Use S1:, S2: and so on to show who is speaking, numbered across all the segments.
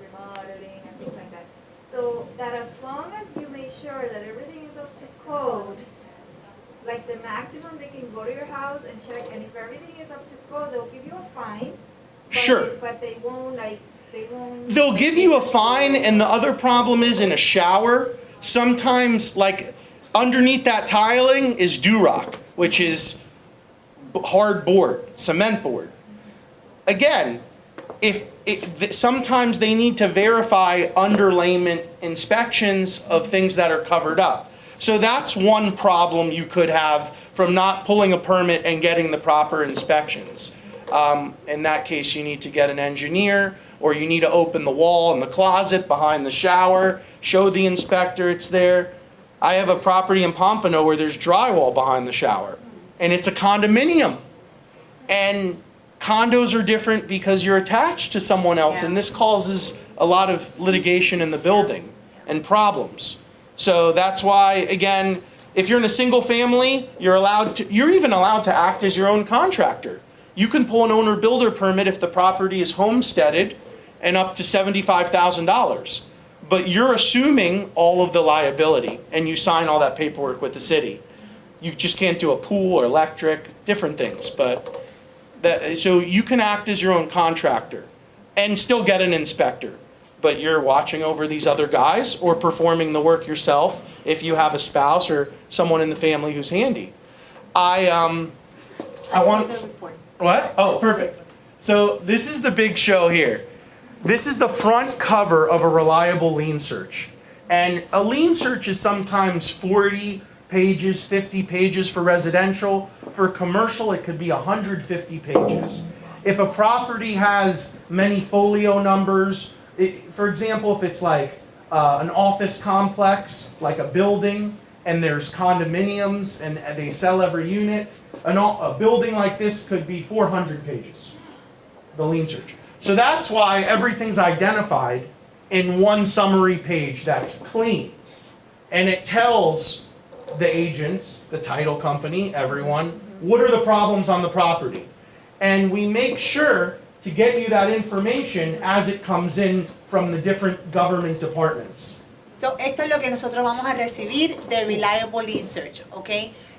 S1: remodeling and things like that. So that as long as you make sure that everything is up to code, like the maximum they can go to your house and check, and if everything is up to code, they'll give you a fine.
S2: Sure.
S1: But they won't
S2: They'll give you a fine, and the other problem is in a shower, sometimes like underneath that tiling is Durock, which is hard board, cement board. Again, sometimes they need to verify underlayment inspections of things that are covered up. So that's one problem you could have from not pulling a permit and getting the proper inspections. In that case, you need to get an engineer, or you need to open the wall in the closet behind the shower, show the inspector it's there. I have a property in Pompano where there's drywall behind the shower, and it's a condominium. And condos are different because you're attached to someone else, and this causes a lot of litigation in the building and problems. So that's why, again, if you're in a single family, you're even allowed to act as your own contractor. You can pull an owner builder permit if the property is homesteaded and up to $75,000. But you're assuming all of the liability, and you sign all that paperwork with the city. You just can't do a pool or electric, different things. But so you can act as your own contractor and still get an inspector. But you're watching over these other guys or performing the work yourself if you have a spouse or someone in the family who's handy. I want... What? Oh, perfect. So this is the big show here. This is the front cover of a reliable lien search. And a lien search is sometimes 40 pages, 50 pages for residential. For commercial, it could be 150 pages. If a property has many folio numbers, for example, if it's like an office complex, like a building, and there's condominiums, and they sell every unit, a building like this could be 400 pages, the lien search. So that's why everything's identified in one summary page that's clean. And it tells the agents, the title company, everyone, what are the problems on the property. And we make sure to get you that information as it comes in from the different government departments.
S3: So, esto es lo que nosotros vamos a recibir de Reliable Lien Search, ¿ok?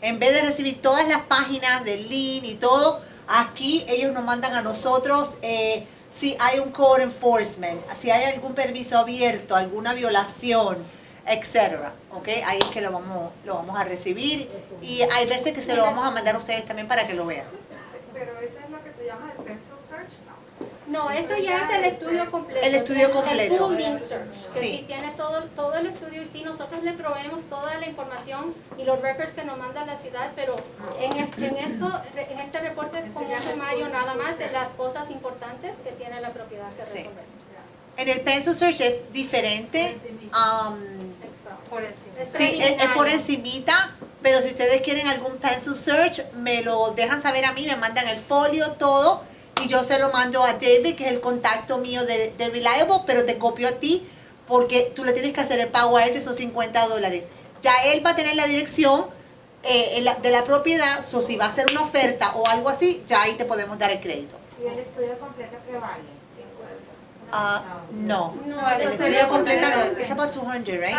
S3: En vez de recibir todas las páginas del lien y todo, aquí ellos nos mandan a nosotros si hay un code enforcement, si hay algún permiso abierto, alguna violación, etc. ¿Ok? Ahí es que lo vamos a recibir, y hay veces que se lo vamos a mandar a ustedes también para que lo vean.
S1: Pero eso es lo que te llamas el pencil search, ¿no?
S4: No, eso ya es el estudio completo.
S3: El estudio completo.
S4: El full lien search, que
S3: Sí.
S4: sí tiene todo el estudio, y sí, nosotros le proveemos toda la información y los records que nos manda la ciudad, pero en este reporte es como un sumario nada más de las cosas importantes que tiene la propiedad que
S3: Sí.
S4: resolver.
S3: En el pencil search es diferente.
S4: Por encima.
S3: Sí, es por encimita, pero si ustedes quieren algún pencil search, me lo dejan saber a mí, me mandan el folio, todo, y yo se lo mando a David, que es el contacto mío de Reliable, pero te copio a ti, porque tú le tienes que hacer el pago a él de esos $50. Ya él va a tener la dirección de la propiedad, so si va a hacer una oferta o algo así, ya ahí te podemos dar el crédito.
S5: ¿Y el estudio completo qué vale?
S3: No,
S4: No,
S3: el estudio completo no, es about 200, right?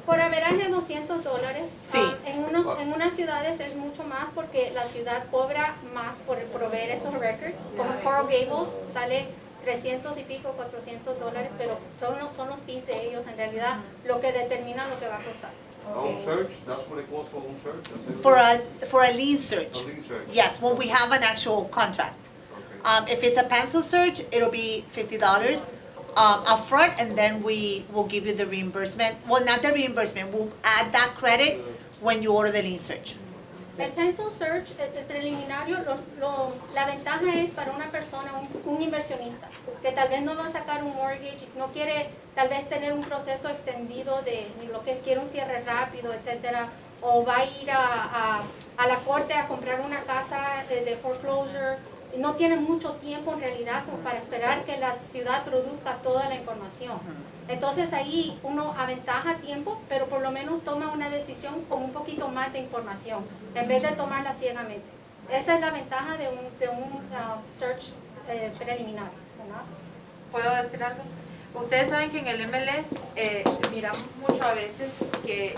S4: Por averaje $200.
S3: Sí.
S4: En unas ciudades es mucho más porque la ciudad cobra más por proveer esos records. Como Coral Gables sale 300 y pico, $400, pero son los fees de ellos en realidad lo que determina lo que va a costar.
S6: Home search, that's what it costs for home search? That's it?
S3: For a lien search.
S6: A lien search.
S3: Yes, when we have an actual contract.
S6: Okay.
S3: If it's a pencil search, it'll be $50 upfront, and then we will give you the reimbursement. Well, not the reimbursement, we'll add that credit when you order the lien search.
S4: El pencil search, el preliminario, la ventaja es para una persona, un inversionista, que tal vez no va a sacar un mortgage, no quiere tal vez tener un proceso extendido de lo que es, quiere un cierre rápido, etcétera, o va a ir a la corte a comprar una casa de foreclosure. No tiene mucho tiempo en realidad como para esperar que la ciudad produzca toda la información. Entonces ahí uno aventaja tiempo, pero por lo menos toma una decisión con un poquito más de información, en vez de tomarla ciegamente. Esa es la ventaja de un search preliminar, ¿verdad?
S5: ¿Puedo decir algo?
S7: Ustedes saben que en el MLS miramos mucho a veces que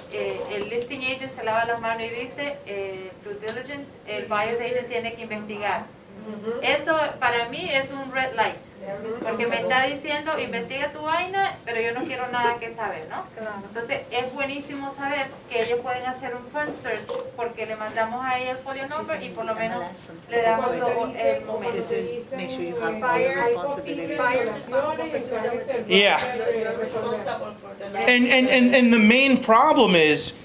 S7: el listing agent se lava las manos y dice due diligence, el buyer's agent tiene que investigar. Eso para mí es un red light, porque me está diciendo investiga tu vaina, pero yo no quiero nada que saber, ¿no? Entonces es buenísimo saber que ellos pueden hacer un front search porque le mandamos ahí el folio number y por lo menos le damos el momento.
S3: This is, make sure you have all your responsibilities.
S2: Yeah. And the main problem is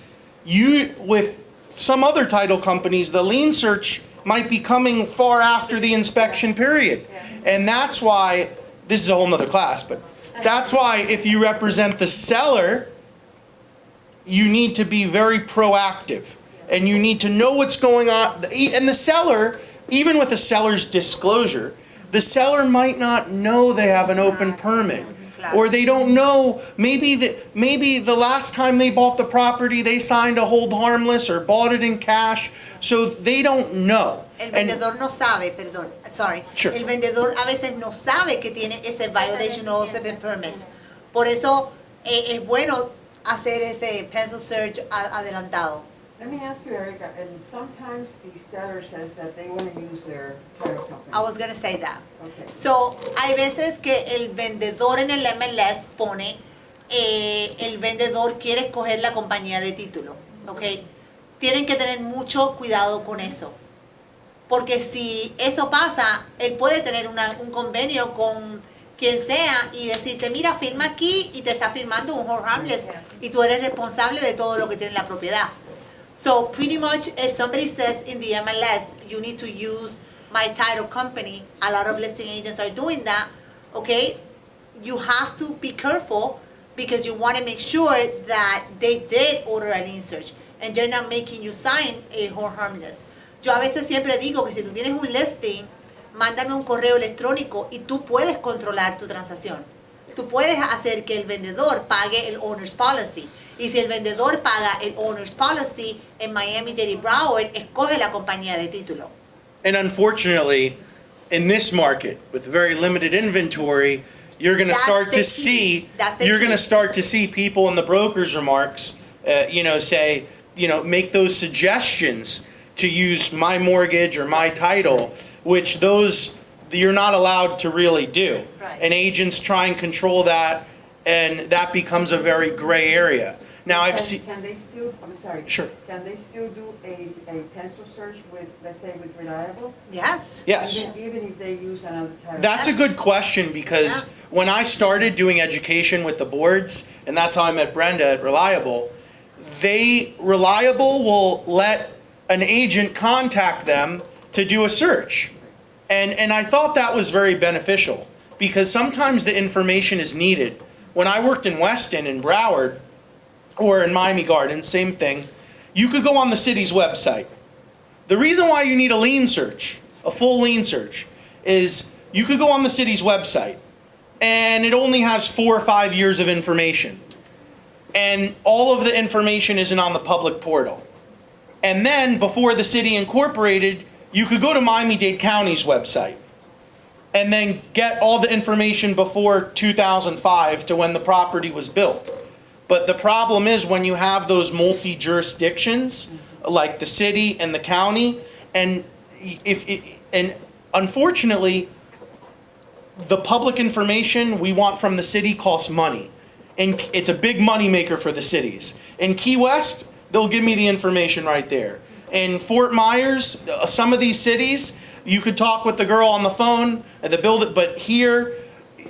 S2: you with some other title companies, the lien search might be coming far after the inspection period. And that's why, this is a whole nother class, but that's why if you represent the seller, you need to be very proactive. And you need to know what's going on. And the seller, even with the seller's disclosure, the seller might not know they have an open permit. Or they don't know, maybe the last time they bought the property, they signed a hold harmless or bought it in cash, so they don't know.
S3: El vendedor no sabe, perdón, sorry.
S2: Sure.
S3: El vendedor a veces no sabe que tiene ese violation of open permit. Por eso es bueno hacer ese pencil search adelantado.
S8: Let me ask you, Erica, and sometimes the seller says that they want to use their title company.
S3: I was going to say that.
S8: Okay.
S3: So, hay veces que el vendedor en el MLS pone, el vendedor quiere escoger la compañía de título, ¿ok? Tienen que tener mucho cuidado con eso. Porque si eso pasa, él puede tener un convenio con quien sea y decirte, mira, firma aquí y te está firmando un hold harmless y tú eres responsable de todo lo que tiene la propiedad. So pretty much if somebody says in the MLS, you need to use my title company, a lot of listing agents are doing that, okay? You have to be careful because you want to make sure that they did order a lien search and they're not making you sign a hold harmless. Yo a veces siempre digo que si tú tienes un listing, mándame un correo electrónico y tú puedes controlar tu transacción. Tú puedes hacer que el vendedor pague el owner's policy. Y si el vendedor paga el owner's policy, en Miami-Dade Broward, escoge la compañía de título.
S2: And unfortunately, in this market with very limited inventory, you're going to
S3: That's
S2: start
S3: the
S2: to
S3: key.
S2: see
S3: That's the
S2: you're
S3: key.
S2: going to start to see people in the broker's remarks, say, make those suggestions to use my mortgage or my title, which those you're not allowed to really do.
S7: Right.
S2: And agents try and control that, and that becomes a very gray area. Now I've seen.
S8: Can they still, I'm sorry.
S2: Sure.
S8: Can they still do a pencil search with, let's say, with Reliable?
S3: Yes.
S2: Yes.
S8: Even if they use another title?
S2: That's a good question because
S3: Yeah.
S2: when I started doing education with the boards, and that's how I met Brenda at Reliable, Reliable will let an agent contact them to do a search. And I thought that was very beneficial because sometimes the information is needed. When I worked in Weston and Broward, or in Miami Gardens, same thing, you could go on the city's website. The reason why you need a lien search, a full lien search, is you could go on the city's website and it only has 4 or 5 years of information. And all of the information isn't on the public portal. And then before the city incorporated, you could go to Miami-Dade County's website and then get all the information before 2005 to when the property was built. But the problem is when you have those multi-jurisdictions, like the city and the county, and unfortunately, the public information we want from the city costs money. And it's a big money maker for the cities. In Key West, they'll give me the information right there. In Fort Myers, some of these cities, you could talk with the girl on the phone at the building, but here,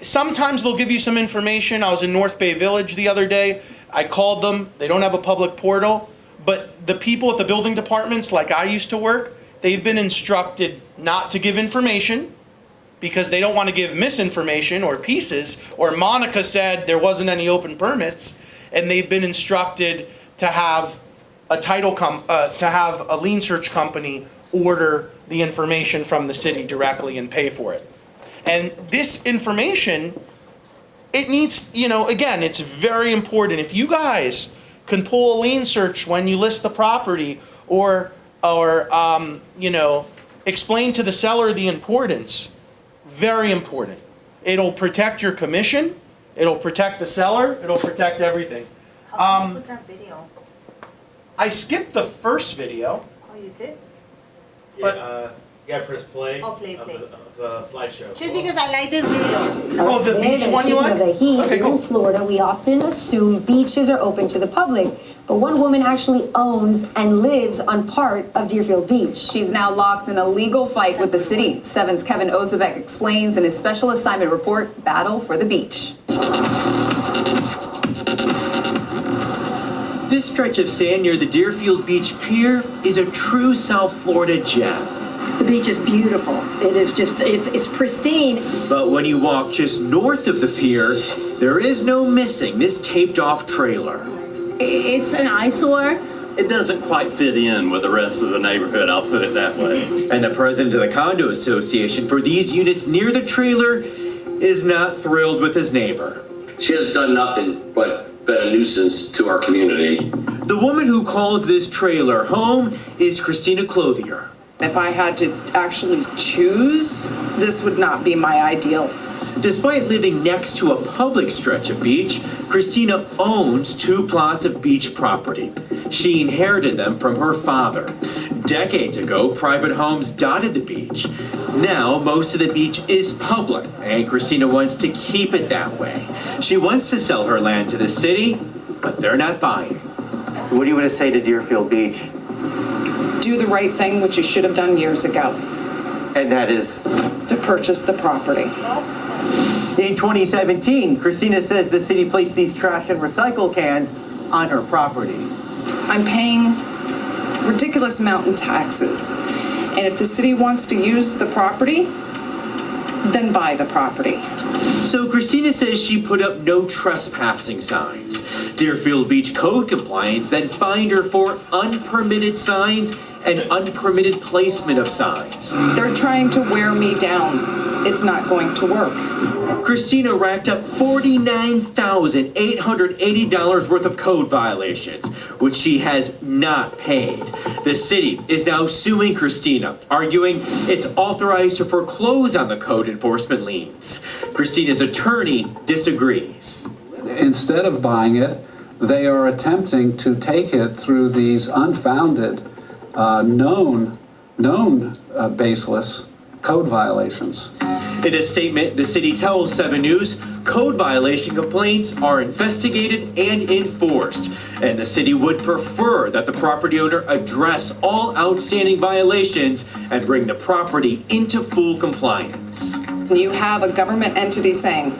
S2: sometimes they'll give you some information. I was in North Bay Village the other day. I called them. They don't have a public portal. But the people at the building departments, like I used to work, they've been instructed not to give information because they don't want to give misinformation or pieces. Or Monica said there wasn't any open permits. And they've been instructed to have a lien search company order the information from the city directly and pay for it. And this information, it needs, again, it's very important. If you guys can pull a lien search when you list the property or explain to the seller the importance, very important. It'll protect your commission It'll protect the seller, it'll protect everything.
S3: How did you put that video?
S2: I skipped the first video.
S3: Oh, you did?
S2: But-
S6: You gotta press play
S3: Oh, play,
S6: of
S3: play.
S6: the slideshow.
S3: Just because I like this video.
S2: Oh, the beach one you like?
S9: Speaking of the heat,
S2: Okay,
S9: here
S2: cool.
S9: in Florida, we often assume beaches are open to the public, but one woman actually owns and lives on part of Deerfield Beach.
S10: She's now locked in a legal fight with the city. 7's Kevin Ozebek explains in his special assignment report, Battle for the Beach.
S11: This stretch of sand near the Deerfield Beach Pier is a true South Florida gem.
S9: The beach is beautiful. It is just, it's pristine.
S11: But when you walk just north of the pier, there is no missing this taped off trailer.
S10: It's an eyesore.
S12: It doesn't quite fit in with the rest of the neighborhood, I'll put it that way.
S11: And the president of the condo association for these units near the trailer is not thrilled with his neighbor.
S13: She has done nothing but been a nuisance to our community.
S11: The woman who calls this trailer home is Christina Clothier.
S14: If I had to actually choose, this would not be my ideal.
S11: Despite living next to a public stretch of beach, Christina owns 2 plots of beach property. She inherited them from her father. Decades ago, private homes dotted the beach. Now, most of the beach is public, and Christina wants to keep it that way. She wants to sell her land to the city, but they're not buying.
S15: What do you want to say to Deerfield Beach?
S14: Do the right thing, which you should have done years ago,
S15: And that is,
S14: to purchase the property.
S15: in 2017, Christina says the city placed these trash and recycle cans on her property.
S14: I'm paying ridiculous amount in taxes. And if the city wants to use the property, then buy the property.
S11: So Christina says she put up no trespassing signs. Deerfield Beach code compliance then fined her for unpermitted signs and unpermitted placement of signs.
S14: They're trying to wear me down. It's not going to work.
S11: Christina racked up $49,880 worth of code violations, which she has not paid. The city is now suing Christina, arguing it's authorized to foreclose on the code enforcement liens. Christina's attorney disagrees.
S16: Instead of buying it, they are attempting to take it through these unfounded, known baseless code violations.
S11: In a statement, the city tells 7 News, code violation complaints are investigated and enforced, and the city would prefer that the property owner address all outstanding violations and bring the property into full compliance.
S14: You have a government entity saying,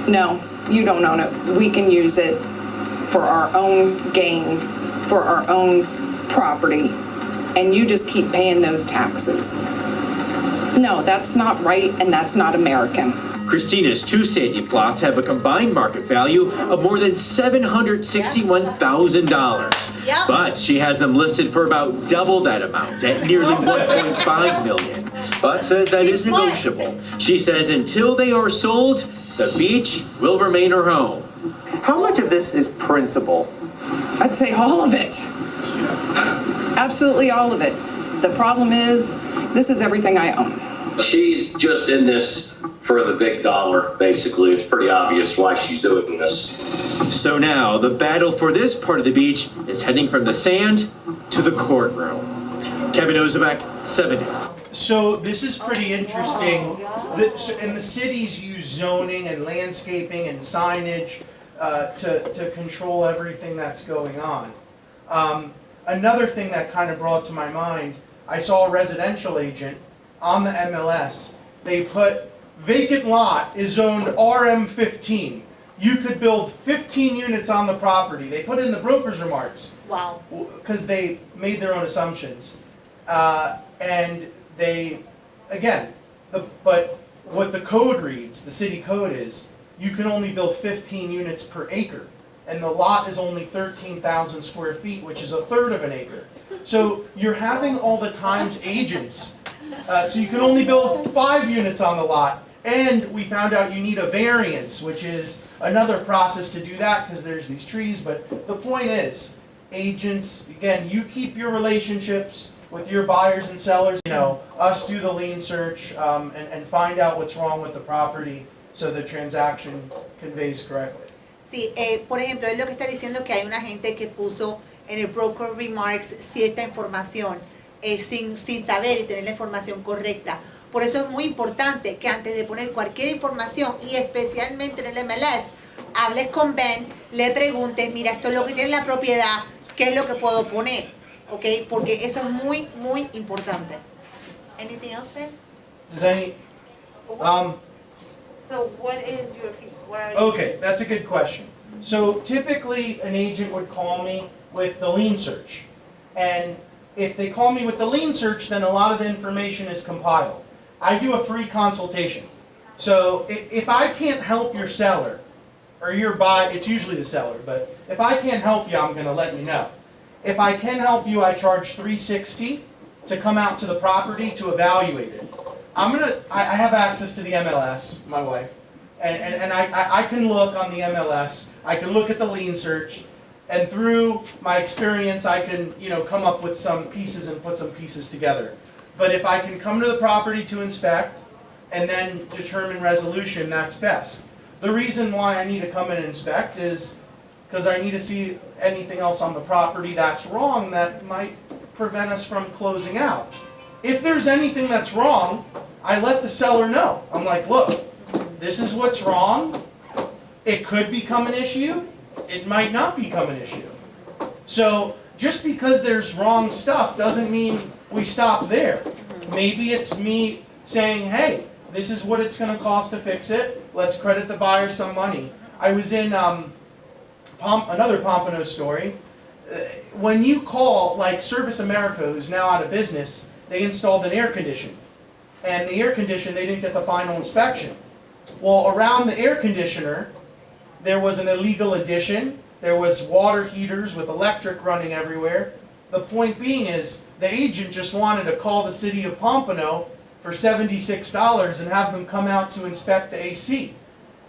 S14: no, you don't own it. We can use it for our own gain, for our own property, and you just keep paying those taxes. No, that's not right, and that's not American.
S11: Christina's 2 stadium plots have a combined market value of more than $761,000.
S3: Yeah.
S11: But she has them listed for about double that amount, at nearly $1.5 million. But says that is negotiable. She says until they are sold, the beach will remain her home.
S15: How much of this is principal?
S14: I'd say all of it. Absolutely all of it. The problem is, this is everything I own.
S13: She's just in this for the big dollar, basically. It's pretty obvious why she's doing this.
S11: So now, the battle for this part of the beach is heading from the sand to the courtroom. Kevin Ozebek, 7 News.
S2: So this is pretty interesting. And the cities use zoning and landscaping and signage to control everything that's going on. Another thing that kind of brought to my mind, I saw a residential agent on the MLS. They put vacant lot is zoned RM15. You could build 15 units on the property. They put it in the broker's remarks.
S3: Wow.
S2: Because they made their own assumptions. And they, again, but what the code reads, the city code is, you can only build 15 units per acre. And the lot is only 13,000 square feet, which is a third of an acre. So you're having all the times agents. So you can only build 5 units on the lot. And we found out you need a variance, which is another process to do that because there's these trees. But the point is, agents, again, you keep your relationships with your buyers and sellers. You know, us do the lien search and find out what's wrong with the property so the transaction conveys correctly.
S3: Sí, por ejemplo, es lo que está diciendo que hay una gente que puso en el broker remarks cierta información sin saber y tener la información correcta. Por eso es muy importante que antes de poner cualquier información, y especialmente en el MLS, hables con Ben, le preguntes, mira, esto es lo que tiene la propiedad, ¿qué es lo que puedo poner? ¿Ok? Porque eso es muy, muy importante. Anything else, Ben?
S2: Does any,
S7: So what is your fee? What are you-
S2: okay, that's a good question. So typically, an agent would call me with the lien search. And if they call me with the lien search, then a lot of the information is compiled. I do a free consultation. So if I can't help your seller, or your buyer, it's usually the seller, but if I can't help you, I'm gonna let you know. If I can help you, I charge $360 to come out to the property to evaluate it. I have access to the MLS, my wife, and I can look on the MLS, I can look at the lien search, and through my experience, I can, come up with some pieces and put some pieces together. But if I can come to the property to inspect and then determine resolution, that's best. The reason why I need to come and inspect is because I need to see anything else on the property that's wrong that might prevent us from closing out. If there's anything that's wrong, I let the seller know. I'm like, look, this is what's wrong. It could become an issue. It might not become an issue. So just because there's wrong stuff doesn't mean we stop there. Maybe it's me saying, hey, this is what it's going to cost to fix it. Let's credit the buyer some money. I was in another Pompano story. When you call, like Service America, who's now out of business, they installed an air conditioner. And the air conditioner, they didn't get the final inspection. Well, around the air conditioner, there was an illegal addition. There was water heaters with electric running everywhere. The point being is, the agent just wanted to call the city of Pompano for $76 and have them come out to inspect the AC.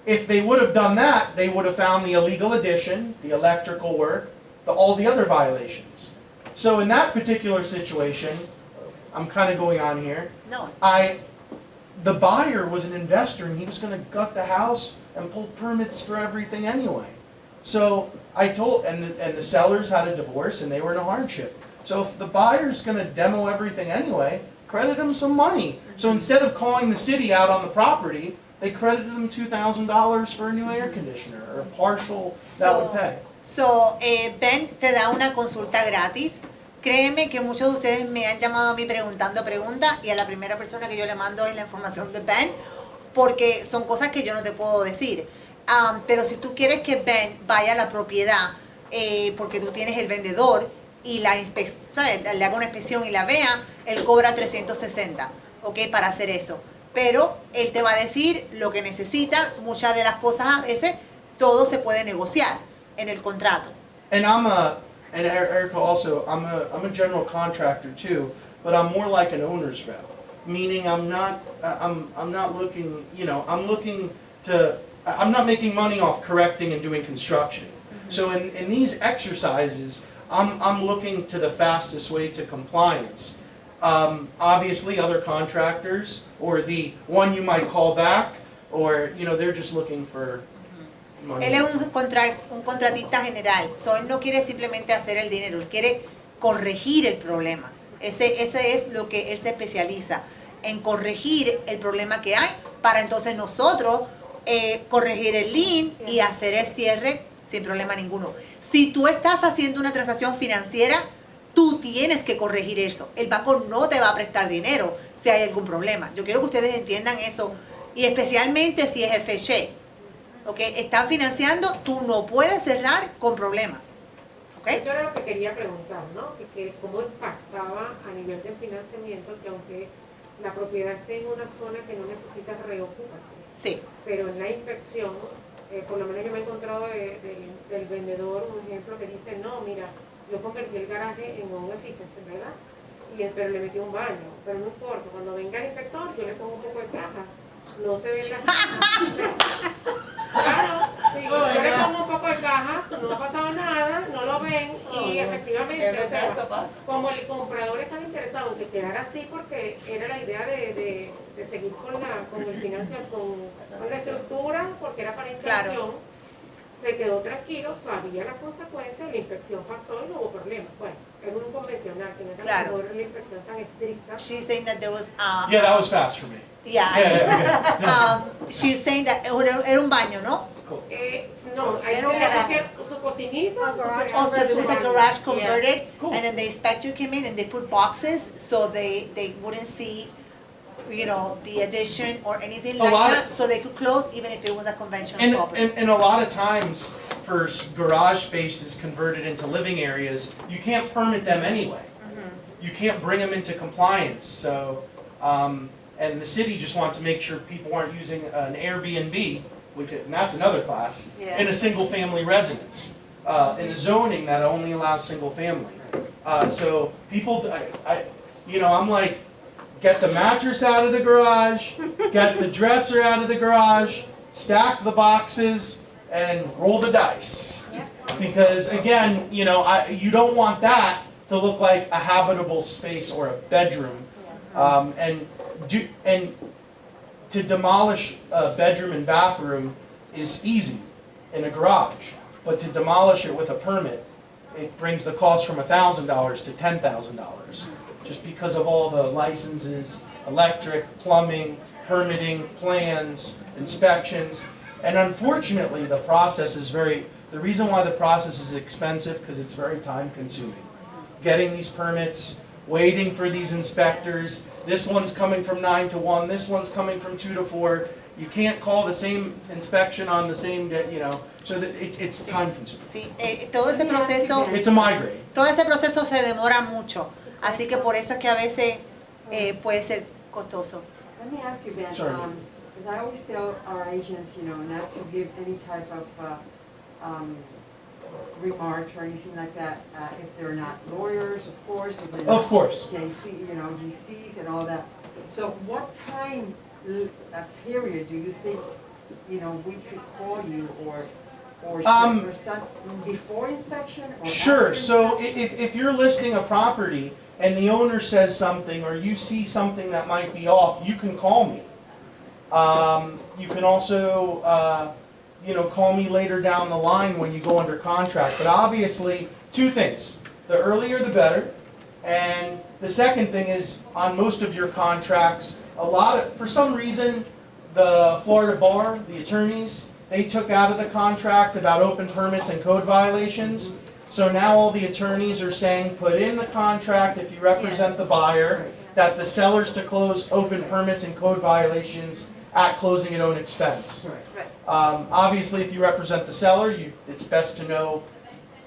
S2: If they would have done that, they would have found the illegal addition, the electrical work, all the other violations. So in that particular situation, I'm kind of going on here.
S3: No.
S2: The buyer was an investor and he was going to gut the house and pull permits for everything anyway. So I told, and the sellers had a divorce and they were in a hardship. So if the buyer's going to demo everything anyway, credit them some money. So instead of calling the city out on the property, they credited them $2,000 for a new air conditioner or a partial that would pay.
S3: So, Ben te da una consulta gratis. Créeme que muchos de ustedes me han llamado a mí preguntando preguntas y a la primera persona que yo le mando es la información de Ben porque son cosas que yo no te puedo decir. Pero si tú quieres que Ben vaya a la propiedad porque tú tienes el vendedor y le haga una inspección y la vea, él cobra 360, ¿ok? Para hacer eso. Pero él te va a decir lo que necesita. Muchas de las cosas a veces todo se puede negociar en el contrato.
S2: And Erica also, I'm a general contractor too, but I'm more like an owner's rep. Meaning I'm not looking, I'm not making money off correcting and doing construction. So in these exercises, I'm looking to the fastest way to compliance. Obviously other contractors, or the one you might call back, or, they're just looking for money.
S3: Él es un contratista general, él no quiere simplemente hacer el dinero, él quiere corregir el problema. Ese es lo que él se especializa, en corregir el problema que hay, para entonces nosotros corregir el lien y hacer el cierre sin problema ninguno. Si tú estás haciendo una transacción financiera, tú tienes que corregir eso. El banco no te va a prestar dinero si hay algún problema. Yo quiero que ustedes entiendan eso, y especialmente si es FHA. Okay, están financiando, tú no puedes cerrar con problemas. Okay.
S17: Eso era lo que quería preguntar, ¿no? Que cómo impactaba a nivel de financiamiento que aunque la propiedad esté en una zona que no necesita reocupación,
S3: sí,
S17: pero en la inspección, por lo menos yo me he encontrado del vendedor un ejemplo que dice, no, mira, yo convertí el garaje en un efficiency, ¿verdad? Pero le metí un baño, pero no importa, cuando venga el inspector yo le pongo un poco de cajas, no se ven las cajas. Claro, sí, yo le pongo un poco de cajas, no ha pasado nada, no lo ven, y efectivamente, o sea, como el comprador estaba interesado en que quedara así porque era la idea de seguir con el con la estructura, porque era para inflación, se quedó tranquilo, sabía las consecuencias, la inspección pasó y no hubo problema. Bueno, es un convencional, que no es a lo mejor la inspección tan estricta.
S3: She's saying that there was,
S2: Yeah, that was fast for me.
S3: yeah. She's saying that era un baño, ¿no?
S17: No, hay que hacer su cocinita.
S3: Also, there was a garage converted, and then the inspector came in and they put boxes so they wouldn't see, you know, the addition or anything like that, so they could close even if it was a conventional property.
S2: And a lot of times, for garage spaces converted into living areas, you can't permit them anyway. You can't bring them into compliance, so, and the city just wants to make sure people aren't using an Airbnb, and that's another class, in a single-family residence, in a zoning that only allows single-family. So people, I'm like, get the mattress out of the garage, get the dresser out of the garage, stack the boxes, and roll the dice. Because again, you don't want that to look like a habitable space or a bedroom. And to demolish a bedroom and bathroom is easy in a garage, but to demolish it with a permit, it brings the cost from $1,000 to $10,000, just because of all the licenses, electric, plumbing, permitting, plans, inspections, and unfortunately the process is the reason why the process is expensive, because it's very time consuming. Getting these permits, waiting for these inspectors, this one's coming from 9 to 1, this one's coming from 2 to 4. You can't call the same inspection on the same day, so that it's time consuming.
S3: Sí, todo ese proceso,
S2: It's a migraine.
S3: todo ese proceso se demora mucho, así que por eso es que a veces puede ser costoso.
S8: Let me ask you, Ben,
S2: Sorry.
S8: because I always tell our agents, not to give any type of remarks or anything like that, if they're not lawyers, of course, if they're not GCs and all that. So what time period do you think, we could call you or for some, before inspection or
S2: Sure,
S8: after
S2: so
S8: inspection?
S2: if you're listing a property and the owner says something or you see something that might be off, you can call me. You can also, call me later down the line when you go under contract. But obviously, two things. The earlier the better. And the second thing is, on most of your contracts, for some reason, the Florida Bar, the attorneys, they took out of the contract about open permits and code violations. So now all the attorneys are saying, put in the contract, if you represent the buyer, that the seller's to close open permits and code violations at closing at own expense. Obviously, if you represent the seller, it's best to know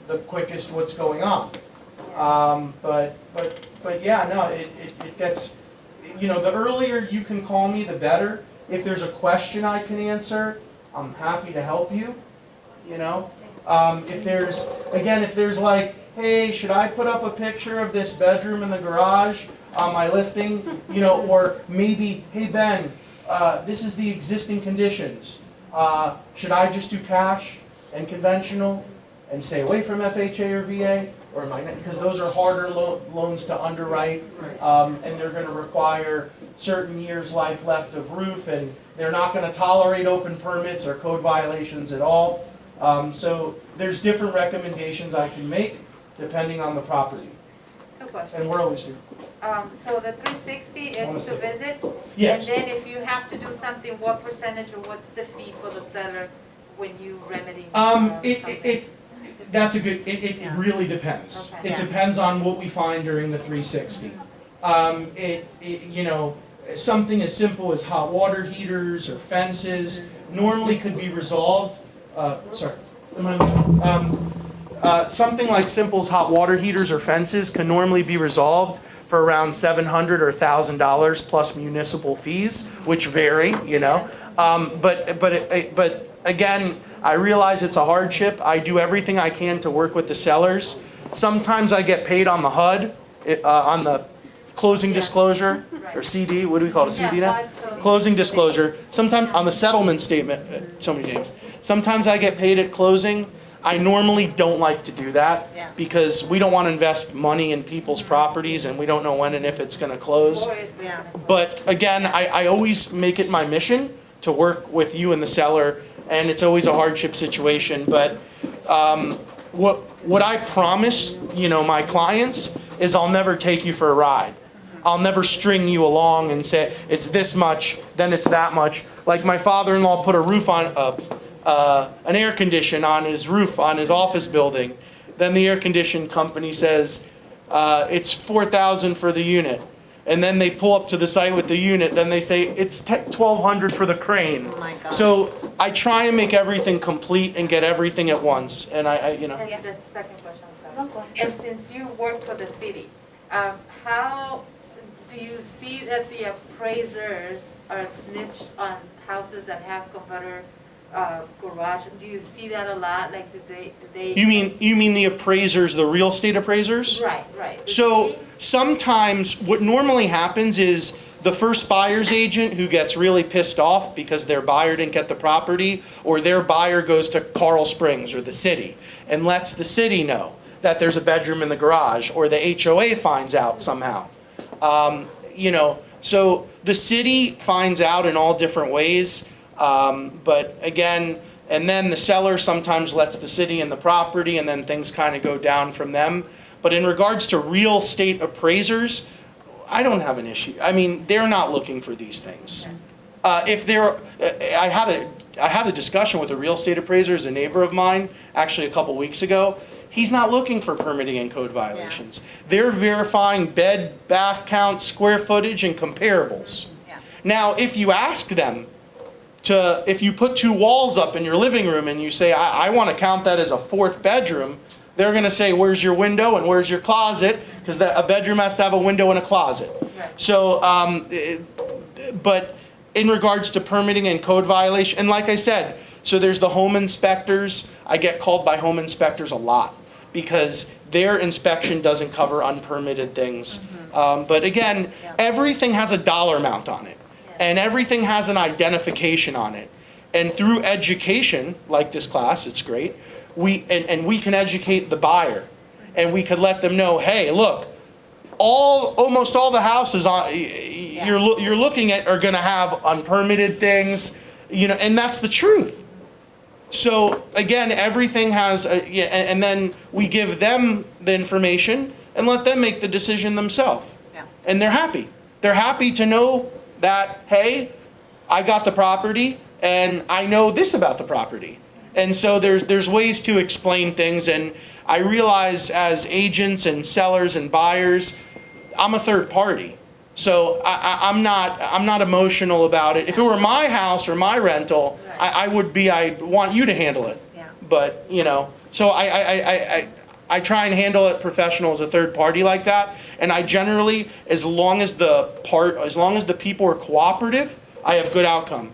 S2: the quickest what's going on. But yeah, no, it gets, the earlier you can call me, the better. If there's a question I can answer, I'm happy to help you, If there's like, hey, should I put up a picture of this bedroom in the garage on my listing? Or maybe, hey, Ben, this is the existing conditions. Should I just do cash and conventional and stay away from FHA or VA? Or am I, because those are harder loans to underwrite, and they're going to require certain years' life left of roof, and they're not going to tolerate open permits or code violations at all. So there's different recommendations I can make depending on the property.
S7: Two questions.
S2: And we're always here.
S7: So the 360 is to visit?
S2: Yes.
S7: And then if you have to do something, what percentage or what's the fee for the seller when you remedy something?
S2: That's a good, it really depends.
S7: Okay.
S2: It depends on what we find during the 360. Something as simple as hot water heaters or fences normally could be resolved, something like simple as hot water heaters or fences can normally be resolved for around $700 or $1,000 plus municipal fees, which vary, But again, I realize it's a hardship. I do everything I can to work with the sellers. Sometimes I get paid on the HUD, on the closing disclosure, or CD, what do we call it, a CD now? Closing disclosure. Sometimes on the settlement statement, so many names. Sometimes I get paid at closing. I normally don't like to do that
S3: Yeah.
S2: because we don't want to invest money in people's properties and we don't know when and if it's going to close.
S3: Yeah.
S2: But again, I always make it my mission to work with you and the seller, and it's always a hardship situation. But what I promise, my clients is I'll never take you for a ride. I'll never string you along and say it's this much, then it's that much. Like my father-in-law put a roof on an air condition on his roof on his office building. Then the air condition company says it's $4,000 for the unit. And then they pull up to the site with the unit. Then they say it's $1,200 for the crane.
S3: Oh my God.
S2: So I try and make everything complete and get everything at once. And
S7: And the second question, I'm sorry. And since you work for the city, how do you see that the appraisers are snitch on houses that have converter garage? Do you see that a lot? Like, do they?
S2: you mean the appraisers, the real estate appraisers?
S7: Right, right.
S2: So sometimes what normally happens is the first buyer's agent who gets really pissed off because their buyer didn't get the property, or their buyer goes to Coral Springs or the city and lets the city know that there's a bedroom in the garage, or the HOA finds out somehow. So the city finds out in all different ways. But again, and then the seller sometimes lets the city in the property, and then things kind of go down from them. But in regards to real estate appraisers, I don't have an issue. I mean, they're not looking for these things. If they're, I had a discussion with a real estate appraiser, as a neighbor of mine, actually a couple weeks ago. He's not looking for permitting and code violations. They're verifying bed, bath counts, square footage, and comparables. Now, if you ask them if you put 2 walls up in your living room and you say, I want to count that as a 4th bedroom, they're going to say, where's your window and where's your closet? Because a bedroom has to have a window and a closet. So, but in regards to permitting and code violation, and like I said, so there's the home inspectors. I get called by home inspectors a lot because their inspection doesn't cover unpermitted things. But again, everything has a dollar amount on it. And everything has an identification on it. And through education, like this class, it's great, we can educate the buyer. And we could let them know, hey, look, almost all the houses you're looking at are going to have unpermitted things, and that's the truth. So again, everything has, and then we give them the information and let them make the decision themselves. And they're happy. They're happy to know that, hey, I got the property and I know this about the property. And so there's ways to explain things, and I realize as agents and sellers and buyers, I'm a third party. So I'm not emotional about it. If it were my house or my rental, I want you to handle it. But so I try and handle it professional as a third party like that. And I generally, as long as the people are cooperative, I have good outcome.